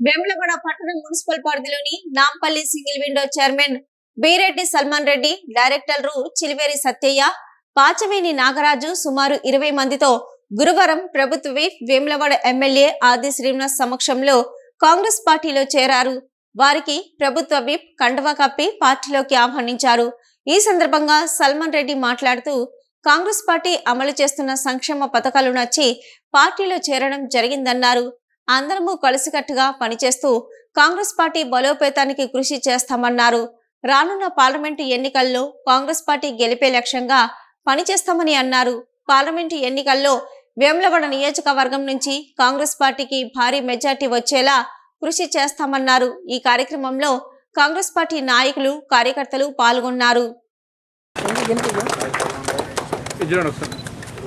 వేములవాడ పట్టణ మున్సిపల్ పరిధిలోని Nampally single window chairman Bireddy Salman Reddy, డైరెక్టర్లు చిలివేరి సత్యయ్య, పాచవేని నాగరాజు సుమారు 20 మందితో గురువారం ప్రభుత్వ విప్ వేములవాడ ఎమ్మెల్యే ఆది శ్రీనివాస్ సమక్షంలో కాంగ్రెస్ పార్టీలో చేరారు. వారికి ప్రభుత్వ విప్ కండువా కప్పి పార్టీలోకి ఆహ్వానించారు. ఈ సందర్భంగా సల్మాన్ రెడ్డి మాట్లాడుతూ కాంగ్రెస్ పార్టీ అమలు చేస్తున్న సంక్షేమ పథకాలు నచ్చి పార్టీలో చేరడం జరిగిందన్నారు. అందరము కలిసికట్టుగా పనిచేస్తూ కాంగ్రెస్ పార్టీ బలోపేతానికి కృషి చేస్తామన్నారు. రానున్న పార్లమెంటు ఎన్నికల్లో కాంగ్రెస్ పార్టీ గెలిపే లక్ష్యంగా పనిచేస్తామని అన్నారు. పార్లమెంటు ఎన్నికల్లో వేములవాడ నియోజకవర్గం నుంచి కాంగ్రెస్ పార్టీకి భారీ మెజార్టీ వచ్చేలా కృషి చేస్తామన్నారు. ఈ కార్యక్రమంలో కాంగ్రెస్ పార్టీ నాయకులు, కార్యకర్తలు పాల్గొన్నారు.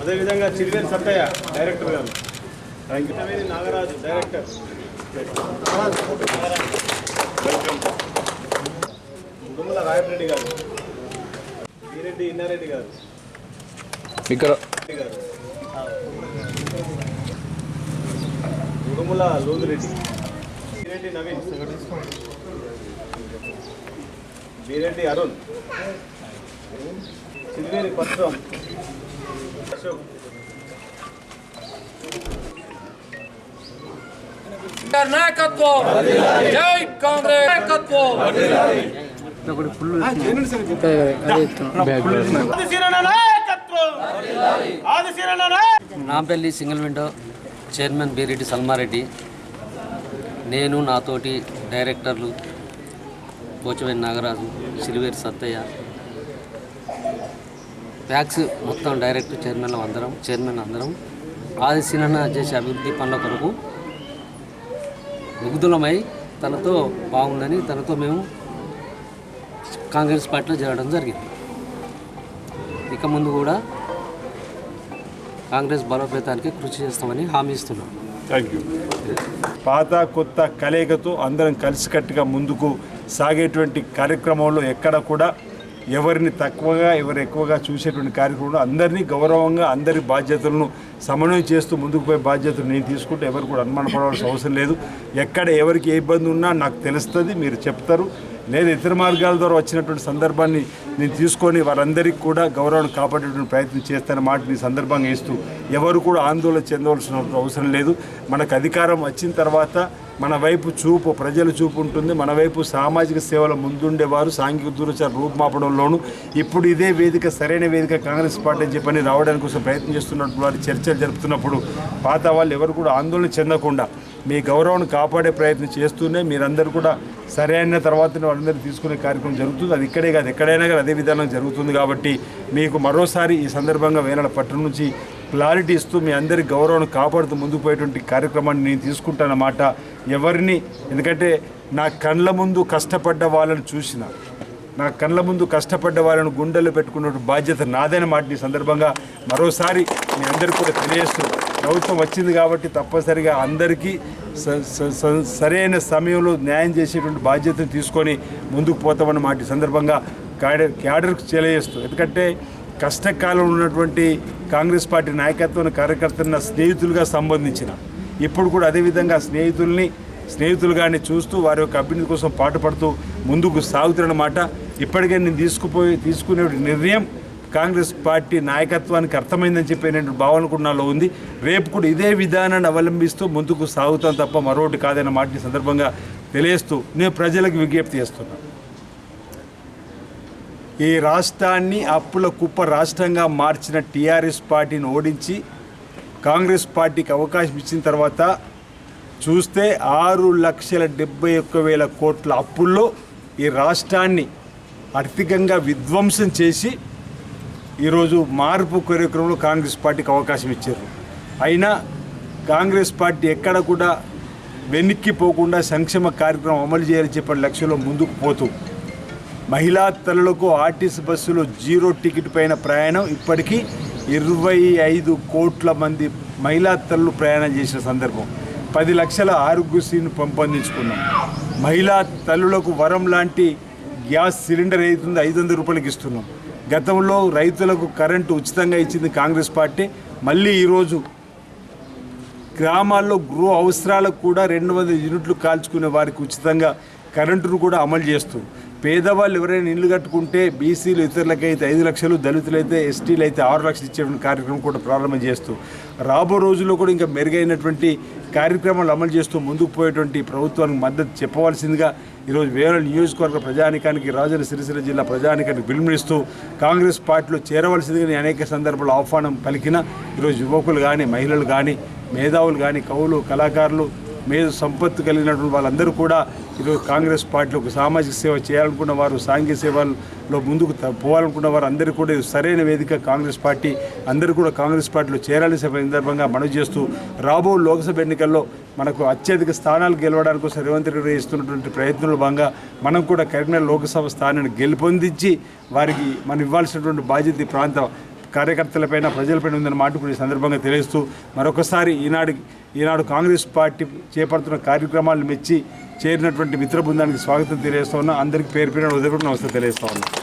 అదేవిధంగా చిలివేరి సత్తయ్య డైరెక్టర్ గారు, నాగరాజు డైరెక్టర్, గుమ్మల రాయపరెడ్డి గారు, వీరెడ్డి ఇన్నారెడ్డి గారు, గుమ్మల లోదిరెడ్డి, వీరెడ్డి నవీన్, వీరెడ్డి అరుణ్, చిలివేరి పత్రం అశోక్, నాయకత్వం, జై కాంగ్రెస్ నాయకత్వం. Nampally single window chairman Beereddy Salmareddy, నేను నాతోటి డైరెక్టర్లు పోచవేని నాగరాజు, సిలివేరి సత్తయ్య, ప్యాక్స్ మొత్తం డైరెక్టర్ చైర్మన్ అందరం ఆదిశీలన చేసే అభివృద్ధి పనుల కొరకు ముగ్ధులమై తనతో బాగుందని తనతో మేము కాంగ్రెస్ పార్టీలో చేరడం జరిగింది. ఇక ముందు కూడా కాంగ్రెస్ బలోపేతానికి కృషి చేస్తామని హామీ ఇస్తున్నాం. Thank you. పాత కొత్త కలయికతో అందరం కలిసికట్టుగా ముందుకు సాగేటువంటి కార్యక్రమంలో ఎక్కడ కూడా ఎవరిని తక్కువగా ఎవరు ఎక్కువగా చూసేటువంటి కార్యక్రమంలో అందరినీ గౌరవంగా అందరి బాధ్యతలను సమన్వయం చేస్తూ ముందుకు పోయే బాధ్యతలు నేను తీసుకుంటే ఎవరు కూడా అనుమానపడవలసిన అవసరం లేదు. ఎక్కడ ఎవరికి ఏ ఇబ్బంది ఉన్నా నాకు తెలుస్తుంది, మీరు చెప్తారు. లేదా ఇతర మార్గాల ద్వారా వచ్చినటువంటి సందర్భాన్ని నేను తీసుకొని వారందరికీ కూడా గౌరవాన్ని కాపాడేటువంటి ప్రయత్నం చేస్తానన్న మాట ఈ సందర్భంగా ఇస్తూ ఎవరు కూడా ఆందోళన చెందవలసిన అవసరం లేదు. మనకు అధికారం వచ్చిన తర్వాత మన వైపు చూపు, ప్రజల చూపు ఉంటుంది. మన వైపు సామాజిక సేవల ముందుండేవారు సాంఘిక దూరచార రూపుమాపడంలోనూ ఇప్పుడు ఇదే వేదిక సరైన వేదిక కాంగ్రెస్ పార్టీ అని చెప్పని రావడానికి కోసం ప్రయత్నం చేస్తున్నప్పుడు వారు చర్చలు జరుపుతున్నప్పుడు పాత వాళ్ళు ఎవరు కూడా ఆందోళన చెందకుండా మీ గౌరవాన్ని కాపాడే ప్రయత్నం చేస్తూనే మీరందరూ కూడా సరైన తర్వాత వాళ్ళందరూ తీసుకునే కార్యక్రమం జరుగుతుంది. అది ఇక్కడే కాదు, ఎక్కడైనా కానీ అదే విధానం జరుగుతుంది. కాబట్టి మీకు మరోసారి ఈ సందర్భంగా వేనాడ పట్టణం నుంచి క్లారిటీ ఇస్తూ మీ అందరి గౌరవాన్ని కాపాడుతూ ముందుకు పోయేటువంటి కార్యక్రమాన్ని నేను తీసుకుంటానన్నమాట. ఎవరిని, ఎందుకంటే నా కళ్ళ ముందు కష్టపడ్డ వాళ్ళని చూసిన, నా కళ్ళ ముందు కష్టపడ్డ వాళ్ళను గుండెల్లో పెట్టుకున్న బాధ్యత నాదైన మాట ఈ సందర్భంగా మరోసారి మీ అందరికీ కూడా తెలియజేస్తూ, ప్రభుత్వం వచ్చింది కాబట్టి తప్పనిసరిగా అందరికీ సరైన సమయంలో న్యాయం చేసేటువంటి బాధ్యతను తీసుకొని ముందుకు పోతామన్న మాట ఈ సందర్భంగా క్యాడర్కి తెలియజేస్తూ, ఎందుకంటే కష్టకాలంలో ఉన్నటువంటి కాంగ్రెస్ పార్టీ నాయకత్వాన్ని కార్యకర్తలను స్నేహితులుగా సంబంధించిన ఇప్పుడు కూడా అదేవిధంగా స్నేహితులుగానే చూస్తూ వారి యొక్క అభివృద్ధి కోసం పాటుపడుతూ ముందుకు సాగుతున్నమాట. ఇప్పటికే నేను తీసుకునే నిర్ణయం కాంగ్రెస్ పార్టీ నాయకత్వానికి అర్థమైందని చెప్పే భావన కూడా నాలో ఉంది. రేపు కూడా ఇదే విధానాన్ని అవలంబిస్తూ ముందుకు సాగుతాం తప్ప మరొకటి కాదన్న మాట సందర్భంగా తెలియజేస్తూ నేను ప్రజలకు విజ్ఞప్తి చేస్తున్నాను. ఈ రాష్ట్రాన్ని అప్పుల కుప్ప రాష్ట్రంగా మార్చిన టీఆర్ఎస్ పార్టీని ఓడించి కాంగ్రెస్ పార్టీకి అవకాశం ఇచ్చిన తర్వాత చూస్తే 6,71,000 కోట్ల అప్పుల్లో ఈ రాష్ట్రాన్ని ఆర్థికంగా విధ్వంసం చేసి ఈరోజు మార్పు కార్యక్రమంలో కాంగ్రెస్ పార్టీకి అవకాశం ఇచ్చారు. అయినా కాంగ్రెస్ పార్టీ ఎక్కడ కూడా వెనక్కిపోకుండా సంక్షేమ కార్యక్రమం అమలు చేయాలని చెప్పిన లక్ష్యంలో ముందుకు పోతూ మహిళా తల్లులకు ఆర్టీసీ బస్సులో 0 టికెట్ పైన ప్రయాణం ఇప్పటికీ 25 కోట్ల మంది మహిళా తల్లులు ప్రయాణం చేసిన సందర్భం, 10 లక్షల ఆరోగ్యశ్రీని పెంపొందించుకున్నాం. మహిళా తల్లులకు వరం లాంటి గ్యాస్ సిలిండర్ అవుతుంది 500 రూపాయలకి ఇస్తున్నాం. గతంలో రైతులకు కరెంటు ఉచితంగా ఇచ్చింది కాంగ్రెస్ పార్టీ. మళ్ళీ ఈరోజు గ్రామాల్లో గృహ అవసరాలకు కూడా 200 యూనిట్లు కాల్చుకునే వారికి ఉచితంగా కరెంటును కూడా అమలు చేస్తూ పేదవాళ్ళు ఎవరైనా ఇల్లు కట్టుకుంటే బీసీలు ఇతరులకైతే 5 లక్షలు, దళితులైతే ఎస్టీలు అయితే 6 లక్షలు ఇచ్చేటువంటి కార్యక్రమం కూడా ప్రారంభం చేస్తూ రాబో రోజుల్లో కూడా ఇంకా మెరుగైనటువంటి కార్యక్రమాలు అమలు చేస్తూ ముందుకు పోయేటువంటి ప్రభుత్వానికి మద్దతు చెప్పవలసిందిగా ఈరోజు వేరే నియోజకవర్గ ప్రజానికానికి, రాజన్న సిరిసిల్ల జిల్లా ప్రజానికానికి పిలుపునిస్తూ కాంగ్రెస్ పార్టీలో చేరవలసిందిగా నేను అనేక సందర్భాల్లో ఆహ్వానం పలికిన ఈరోజు యువకులు కానీ, మహిళలు కానీ, మేధావులు కానీ, కవులు, కళాకారులు, మేధ సంపత్తు కలిగినటువంటి వాళ్ళందరూ కూడా ఈరోజు కాంగ్రెస్ పార్టీలో ఒక సామాజిక సేవ చేయాలనుకున్న వారు, సాంఘిక సేవల్లో ముందుకు పోవాలనుకున్న వారు అందరూ కూడా సరైన వేదిక కాంగ్రెస్ పార్టీ, అందరూ కూడా కాంగ్రెస్ పార్టీలో చేరాలని సందర్భంగా మనవి చేస్తూ రాబో లోక్సభ ఎన్నికల్లో మనకు అత్యధిక స్థానాలు గెలవడానికి కోసం రేవంత్ రెడ్డి ఇస్తున్నటువంటి ప్రయత్నంలో భాగంగా మనం కూడా కరీంనగర్ లోక్సభ స్థానాన్ని గెలుపొందించి వారికి మనం ఇవ్వాల్సినటువంటి బాధ్యత ఈ ప్రాంత కార్యకర్తలపైన, ప్రజలపైన ఉందని మాట కూడా ఈ సందర్భంగా తెలియజేస్తూ మరొకసారి ఈనాడు కాంగ్రెస్ పార్టీ చేపడుతున్న కార్యక్రమాలను మెచ్చి చేరినటువంటి మిత్ర బృందానికి స్వాగతం తెలియజేస్తా ఉన్నా. అందరికీ పేరు పేరున ఉదయపూర్వక నమస్తే తెలియజేస్తా ఉన్నా.